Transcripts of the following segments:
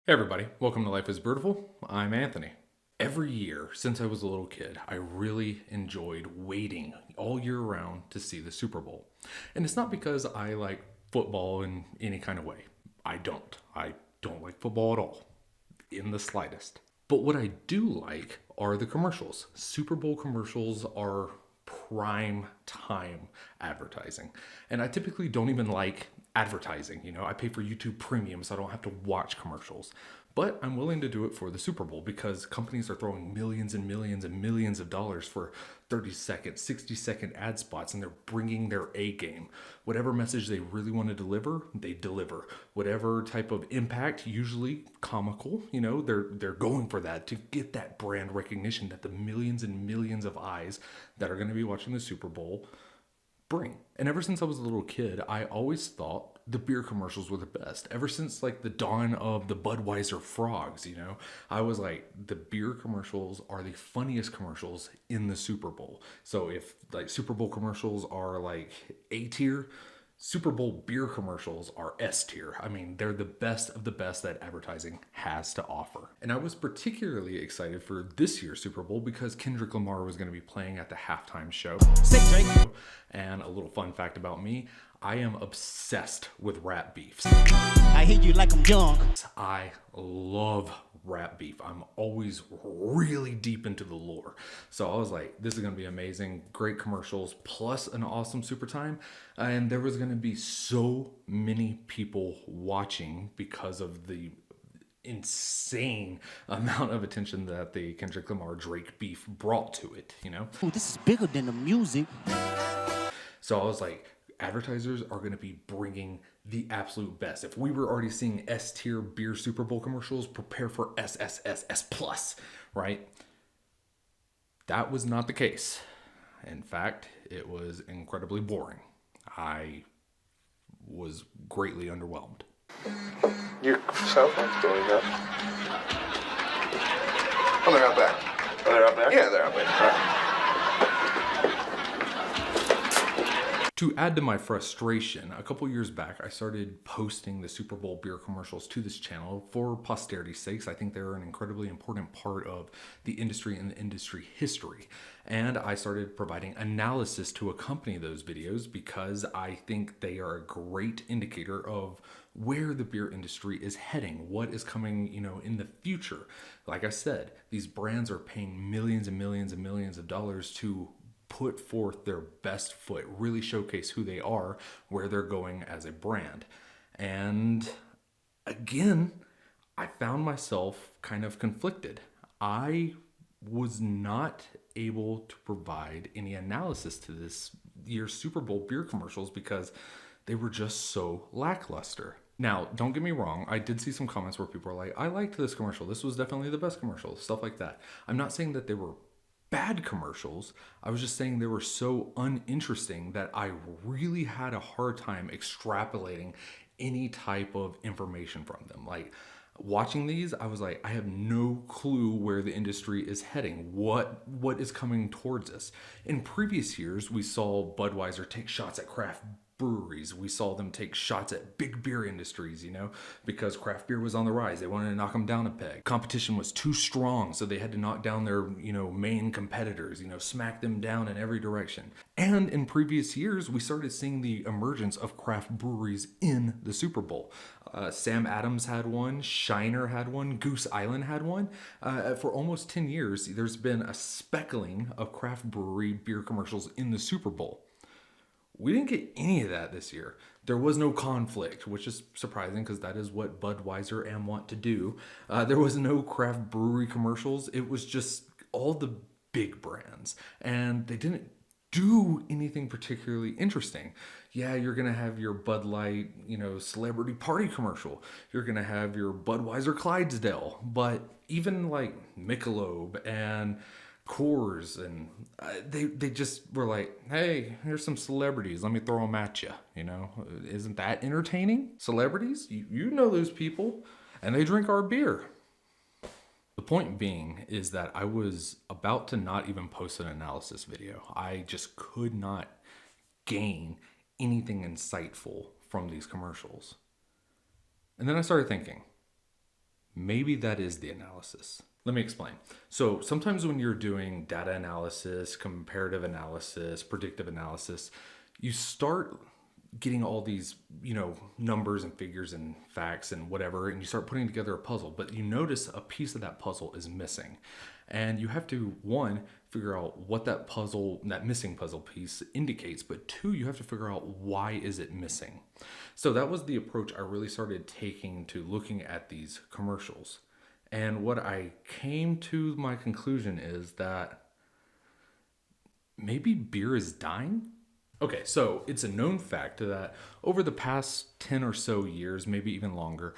Hey everybody, welcome to Life is Beautiful. I'm Anthony. Every year since I was a little kid, I really enjoyed waiting all year round to see the Super Bowl. And it's not because I like football in any kind of way. I don't. I don't like football at all, in the slightest. But what I do like are the commercials. Super Bowl commercials are prime time advertising. And I typically don't even like advertising. I pay for YouTube Premium so I don't have to watch commercials. But I'm willing to do it for the Super Bowl because companies are throwing millions and millions and millions of dollars for 30-second, 60-second ad spots, and they're bringing their A game. Whatever message they really want to deliver, they deliver. Whatever type of impact, usually comical, they're going for that to get that brand recognition that the millions and millions of eyes that are going to be watching the Super Bowl bring. And ever since I was a little kid, I always thought the beer commercials were the best. Ever since like the dawn of the Budweiser frogs, I was like, the beer commercials are the funniest commercials in the Super Bowl. So if like Super Bowl commercials are like A tier, Super Bowl beer commercials are S tier. I mean, they're the best of the best that advertising has to offer. And I was particularly excited for this year's Super Bowl because Kendrick Lamar was going to be playing at the halftime show. And a little fun fact about me, I am obsessed with rap beefs. I hate you like I'm young. I love rap beef. I'm always really deep into the lore. So I was like, this is going to be amazing. Great commercials plus an awesome super time. And there was going to be so many people watching because of the insane amount of attention that the Kendrick Lamar Drake beef brought to it, Ooh, this is bigger than the music. So I was like, advertisers are going to be bringing the absolute best. If we were already seeing S tier beer Super Bowl commercials, prepare for S plus, right? That was not the case. In fact, it was incredibly boring. I was greatly underwhelmed. Your cell phone's doing that. Oh, they're out back. Oh, they're out back? Yeah, they're out back. All right. To add to my frustration, a couple years back, I started posting the Super Bowl beer commercials to this channel for posterity's sakes. I think they're an incredibly important part of the industry and the industry history. And I started providing analysis to accompany those videos because I think they are a great indicator of where the beer industry is heading, what is coming, in the future. Like I said, these brands are paying millions and millions and millions of dollars to put forth their best foot, really showcase who they are, where they're going as a brand. And again, I found myself kind of conflicted. I was not able to provide any analysis to this year's Super Bowl beer commercials because they were just so lackluster. Now, don't get me wrong, I did see some comments where people are like, I liked this commercial. This was definitely the best commercial, stuff like that. I'm not saying that they were bad commercials. I was just saying they were so uninteresting that I really had a hard time extrapolating any type of information from them. Like watching these, I was like, I have no clue where the industry is heading. What is coming towards us? In previous years, we saw Budweiser take shots at craft breweries. We saw them take shots at big beer industries, because craft beer was on the rise. They wanted to knock them down a peg. Competition was too strong, so they had to knock down their, main competitors, smack them down in every direction. And in previous years, we started seeing the emergence of craft breweries in the Super Bowl. Sam Adams had one, Shiner had one, Goose Island had one. For almost 10 years, there's been a speckling of craft brewery beer commercials in the Super Bowl. We didn't get any of that this year. There was no conflict, which is surprising because that is what Budweiser and want to do. There was no craft brewery commercials. It was just all the big brands. And they didn't do anything particularly interesting. Yeah, you're going to have your Bud Light, celebrity party commercial. You're going to have your Budweiser Clydesdale. But even like Michelob and Coors, and they just were like, hey, here's some celebrities, let me throw them at you. Isn't that entertaining? Celebrities, you know those people, and they drink our beer. The point being is that I was about to not even post an analysis video. I just could not gain anything insightful from these commercials. And then I started thinking, maybe that is the analysis. Let me explain. So sometimes when you're doing data analysis, comparative analysis, predictive analysis, you start getting all these, numbers and figures and facts and whatever, and you start putting together a puzzle, but you notice a piece of that puzzle is missing. And you have to, one, figure out what that missing puzzle piece indicates, but two, you have to figure out why is it missing. So that was the approach I really started taking to looking at these commercials. And what I came to my conclusion is that maybe beer is dying. Okay, so it's a known fact that over the past 10 or so years, maybe even longer,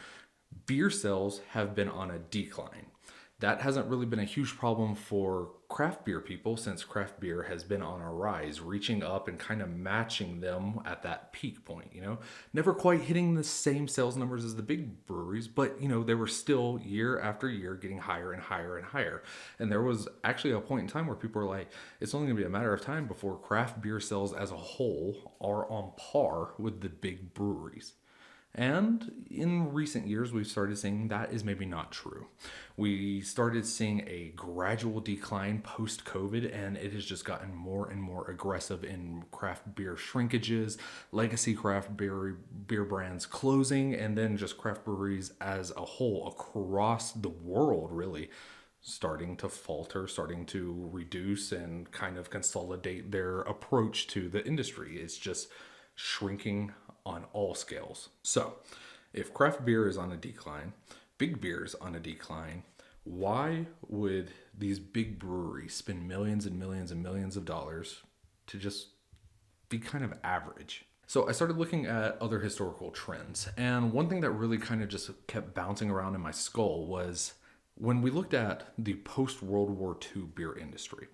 beer sales have been on a decline. That hasn't really been a huge problem for craft beer people since craft beer has been on a rise, reaching up and kind of matching them at that peak point, Never quite hitting the same sales numbers as the big breweries, but, they were still year after year getting higher and higher and higher. And there was actually a point in time where people were like, it's only going to be a matter of time before craft beer sales as a whole are on par with the big breweries. And in recent years, we've started seeing that is maybe not true. We started seeing a gradual decline post-COVID, and it has just gotten more and more aggressive in craft beer shrinkages, legacy craft beer brands closing, and then just craft breweries as a whole across the world, really, starting to falter, starting to reduce and kind of consolidate their approach to the industry. It's just shrinking on all scales. So if craft beer is on a decline, big beer is on a decline, why would these big breweries spend millions and millions and millions of dollars to just be kind of average? So I started looking at other historical trends. And one thing that really kind of just kept bouncing around in my skull was when we looked at the post-World War II beer industry,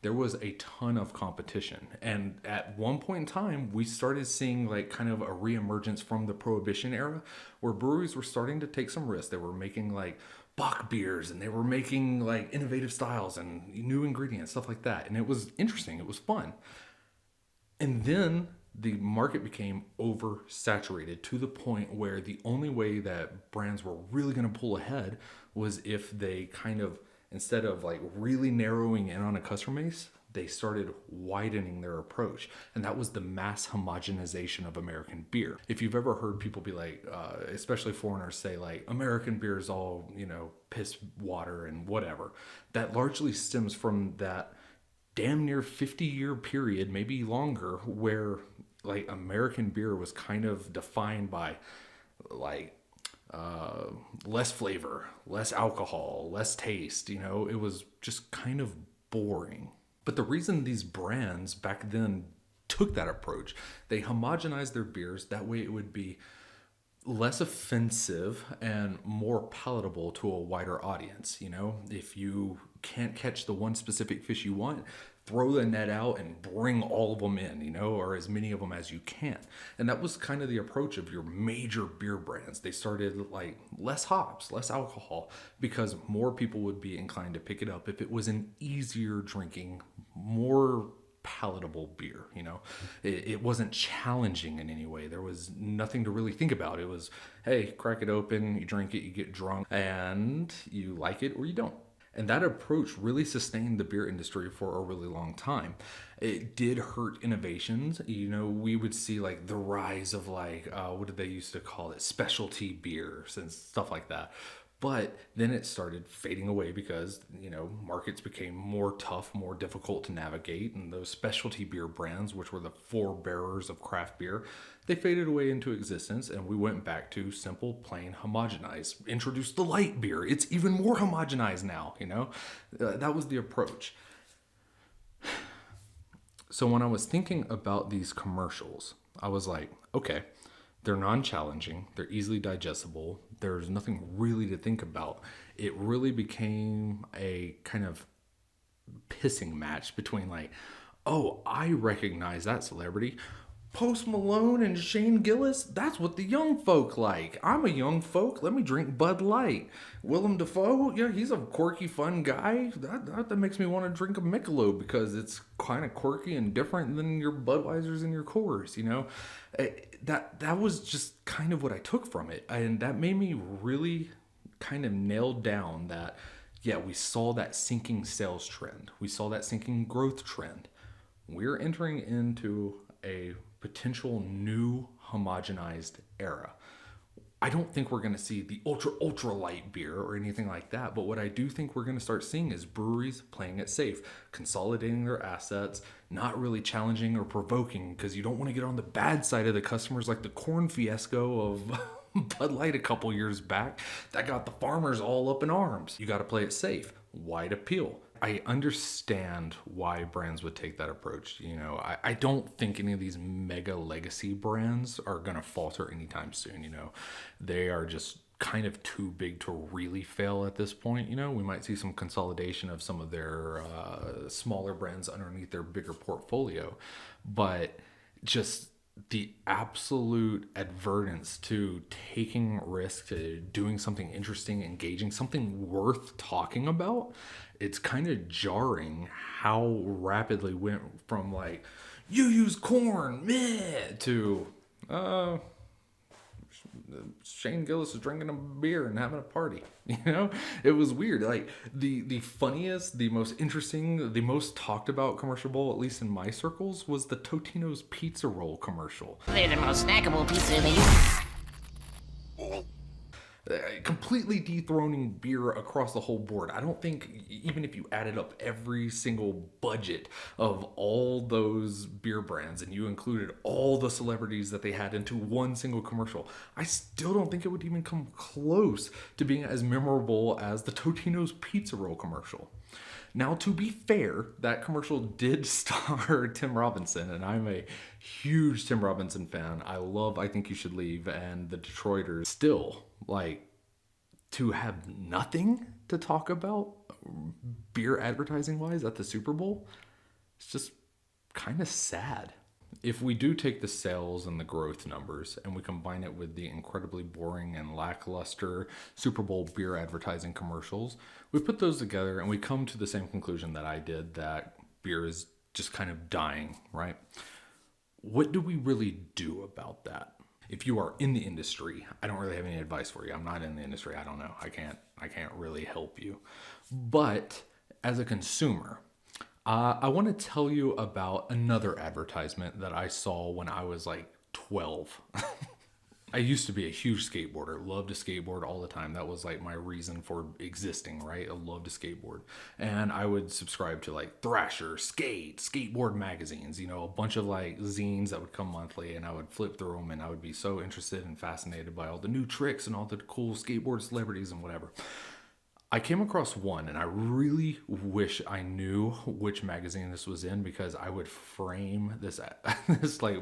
there was a ton of competition. And at one point in time, we started seeing like kind of a reemergence from the Prohibition era where breweries were starting to take some risks. They were making like Bock beers and they were making like innovative styles and new ingredients, stuff like that. And it was interesting. It was fun. And then the market became oversaturated to the point where the only way that brands were really going to pull ahead was if they kind of, instead of like really narrowing in on a customer base, they started widening their approach. And that was the mass homogenization of American beer. If you've ever heard people be like, especially foreigners say like, American beer is all, piss water and whatever, that largely stems from that damn near 50-year period, maybe longer, where like American beer was kind of defined by like less flavor, less alcohol, less taste. It was just kind of boring. But the reason these brands back then took that approach, they homogenized their beers. That way it would be less offensive and more palatable to a wider audience. If you can't catch the one specific fish you want, throw the net out and bring all of them in, or as many of them as you can. And that was kind of the approach of your major beer brands. They started like less hops, less alcohol, because more people would be inclined to pick it up if it was an easier drinking, more palatable beer. It wasn't challenging in any way. There was nothing to really think about. It was, hey, crack it open, you drink it, you get drunk, and you like it or you don't. And that approach really sustained the beer industry for a really long time. It did hurt innovations. We would see like the rise of like, what did they used to call it? Specialty beers and stuff like that. But then it started fading away because, markets became more tough, more difficult to navigate. And those specialty beer brands, which were the forebearers of craft beer, they faded away into existence. And we went back to simple, plain, homogenized. Introduced the light beer. It's even more homogenized now, That was the approach. So when I was thinking about these commercials, I was like, okay, they're non-challenging, they're easily digestible, there's nothing really to think about. It really became a kind of pissing match between like, oh, I recognize that celebrity. Post Malone and Shane Gillis, that's what the young folk like. I'm a young folk, let me drink Bud Light. Willem Dafoe, yeah, he's a quirky, fun guy. That makes me want to drink a Michelob because it's kind of quirky and different than your Budweisers and your Coors, That was just kind of what I took from it. And that made me really kind of nailed down that, yeah, we saw that sinking sales trend. We saw that sinking growth trend. We're entering into a potential new homogenized era. I don't think we're going to see the ultra light beer or anything like that. But what I do think we're going to start seeing is breweries playing it safe, consolidating their assets, not really challenging or provoking, because you don't want to get on the bad side of the customers like the corn fiasco of Bud Light a couple years back that got the farmers all up in arms. You got to play it safe, wide appeal. I understand why brands would take that approach. I don't think any of these mega legacy brands are going to falter anytime soon. They are just kind of too big to really fail at this point. We might see some consolidation of some of their smaller brands underneath their bigger portfolio, but just the absolute advertence to taking risks, to doing something interesting, engaging, something worth talking about, it's kind of jarring how rapidly went from like, you use corn, meh, to Shane Gillis is drinking a beer and having a party. It was weird. Like the funniest, the most interesting, the most talked about commercial bowl, at least in my circles, was the Totino's pizza roll commercial. They're the most snackable pizza in the Completely dethroning beer across the whole board. I don't think even if you added up every single budget of all those beer brands and you included all the celebrities that they had into one single commercial, I still don't think it would even come close to being as memorable as the Totino's pizza roll commercial. Now, to be fair, that commercial did star Tim Robinson, and I'm a huge Tim Robinson fan. I love I Think You Should Leave and the Detroiters. Still, like, to have nothing to talk about beer advertising wise at the Super Bowl, it's just kind of sad. If we do take the sales and the growth numbers and we combine it with the incredibly boring and lackluster Super Bowl beer advertising commercials, we put those together and we come to the same conclusion that I did, that beer is just kind of dying, right? What do we really do about that? If you are in the industry, I don't really have any advice for you. I'm not in the industry. I don't know. I can't really help you. But as a consumer, I want to tell you about another advertisement that I saw when I was like 12. I used to be a huge skateboarder, loved to skateboard all the time. That was like my reason for existing, right? I loved to skateboard. And I would subscribe to like Thrasher, Skateboard magazines, a bunch of like zines that would come monthly, and I would flip through them and I would be so interested and fascinated by all the new tricks and all the cool skateboard celebrities and whatever. I came across one, and I really wish I knew which magazine this was in, because I would frame this like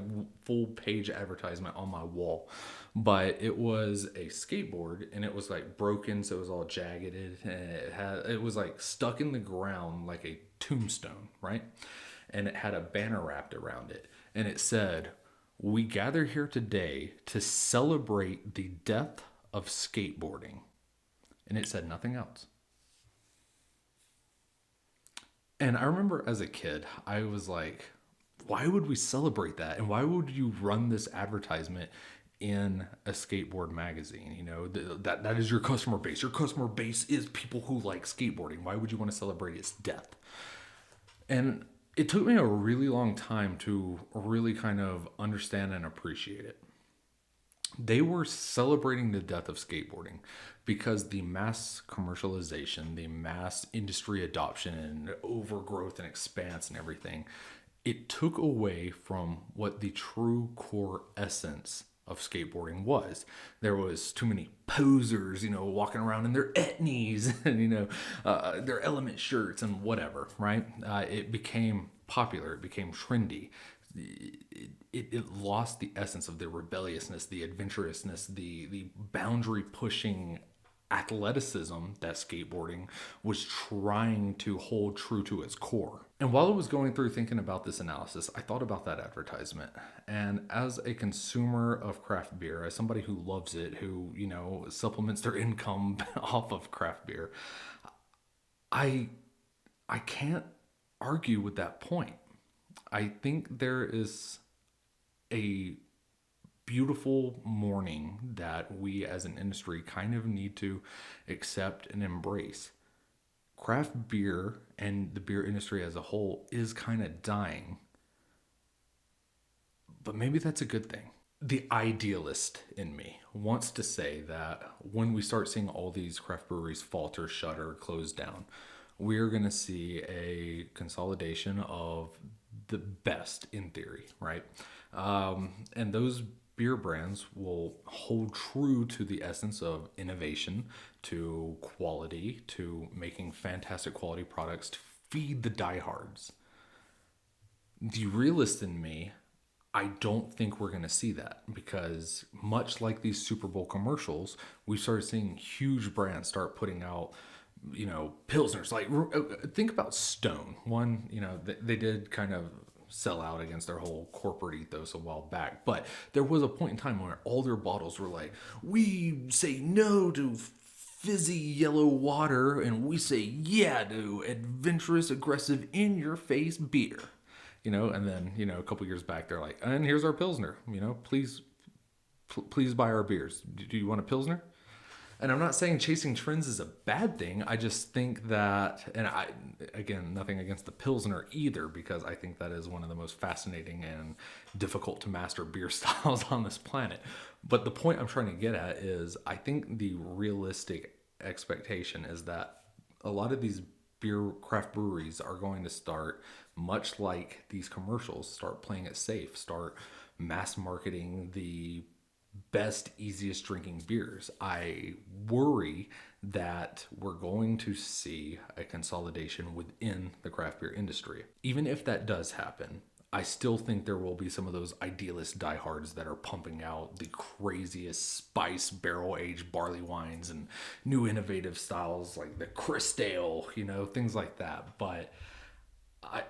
full page advertisement on my wall. But it was a skateboard, and it was like broken, so it was all jagged, and it was like stuck in the ground like a tombstone, right? And it had a banner wrapped around it, and it said, "We gather here today to celebrate the death of skateboarding." And it said nothing else. And I remember as a kid, I was like, why would we celebrate that? And why would you run this advertisement in a skateboard magazine? That is your customer base. Your customer base is people who like skateboarding. Why would you want to celebrate its death? And it took me a really long time to really kind of understand and appreciate it. They were celebrating the death of skateboarding because the mass commercialization, the mass industry adoption and overgrowth and expanse and everything, it took away from what the true core essence of skateboarding was. There was too many posers, walking around in their etnies and, their element shirts and whatever, right? It became popular. It became trendy. It lost the essence of the rebelliousness, the adventurousness, the boundary pushing athleticism that skateboarding was trying to hold true to its core. And while I was going through thinking about this analysis, I thought about that advertisement. And as a consumer of craft beer, as somebody who loves it, who, supplements their income off of craft beer, I can't argue with that point. I think there is a beautiful morning that we as an industry kind of need to accept and embrace. Craft beer and the beer industry as a whole is kind of dying, but maybe that's a good thing. The idealist in me wants to say that when we start seeing all these craft breweries falter, shutter, close down, we're going to see a consolidation of the best in theory, right? And those beer brands will hold true to the essence of innovation, to quality, to making fantastic quality products to feed the diehards. The realist in me, I don't think we're going to see that, because much like these Super Bowl commercials, we started seeing huge brands start putting out, pilsners. Like, think about Stone. One, they did kind of sell out against their whole corporate ethos a while back, but there was a point in time where all their bottles were like, we say no to fizzy yellow water and we say yeah to adventurous, aggressive, in your face beer. And then, a couple years back, they're like, and here's our Pilsner, please buy our beers. Do you want a Pilsner? And I'm not saying chasing trends is a bad thing. I just think that, and again, nothing against the Pilsner either, because I think that is one of the most fascinating and difficult to master beer styles on this planet. But the point I'm trying to get at is, I think the realistic expectation is that a lot of these craft breweries are going to start, much like these commercials, start playing it safe, start mass marketing the best, easiest drinking beers. I worry that we're going to see a consolidation within the craft beer industry. Even if that does happen, I still think there will be some of those idealist diehards that are pumping out the craziest spice barrel-aged barley wines and new innovative styles like the Crisdale, things like that. But I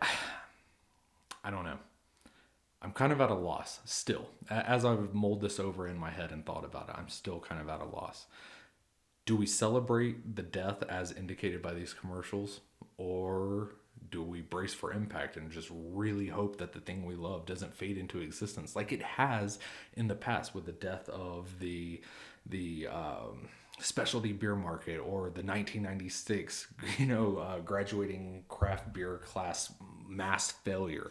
don't know. I'm kind of at a loss still. As I've mulled this over in my head and thought about it, I'm still kind of at a loss. Do we celebrate the death as indicated by these commercials? Or do we brace for impact and just really hope that the thing we love doesn't fade into existence like it has in the past with the death of the specialty beer market, or the 1996 graduating craft beer class mass failure?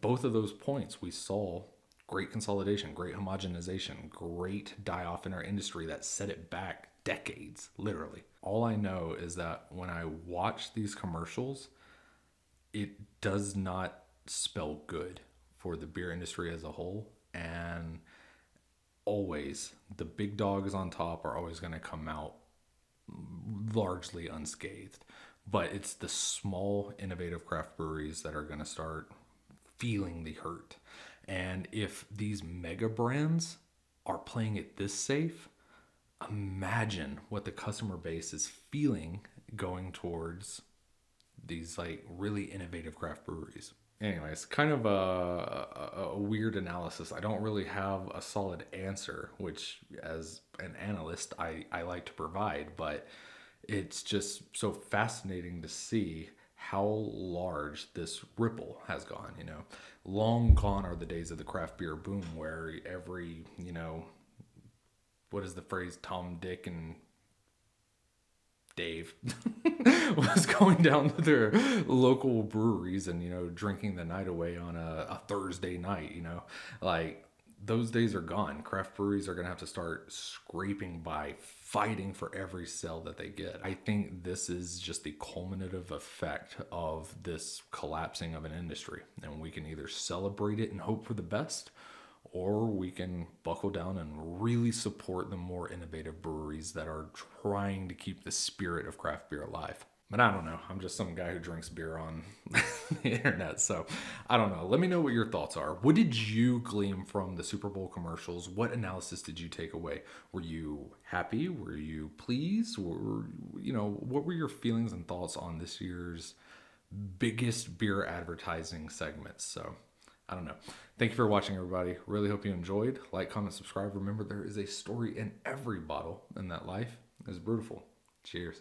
Both of those points, we saw great consolidation, great homogenization, great die off in our industry that set it back decades, literally. All I know is that when I watch these commercials, it does not spell good for the beer industry as a whole. And always, the big dogs on top are always going to come out largely unscathed. But it's the small, innovative craft breweries that are going to start feeling the hurt. And if these mega brands are playing it this safe, imagine what the customer base is feeling going towards these like really innovative craft breweries. Anyways, kind of a weird analysis. I don't really have a solid answer, which as an analyst I like to provide, but it's just so fascinating to see how large this ripple has gone. Long gone are the days of the craft beer boom where every, what is the phrase, Tom, Dick, and Dave was going down to their local breweries and, drinking the night away on a Thursday night, like those days are gone. Craft breweries are going to have to start scraping by, fighting for every sale that they get. I think this is just the culminative effect of this collapsing of an industry. And we can either celebrate it and hope for the best, or we can buckle down and really support the more innovative breweries that are trying to keep the spirit of craft beer alive. But I don't know. I'm just some guy who drinks beer on the internet. So I don't know. Let me know what your thoughts are. What did you glean from the Super Bowl commercials? What analysis did you take away? Were you happy? Were you pleased? Or, what were your feelings and thoughts on this year's biggest beer advertising segments? So I don't know. Thank you for watching, everybody. Really hope you enjoyed. Like, comment, subscribe. Remember, there is a story in every bottle, and that life is beautiful. Cheers.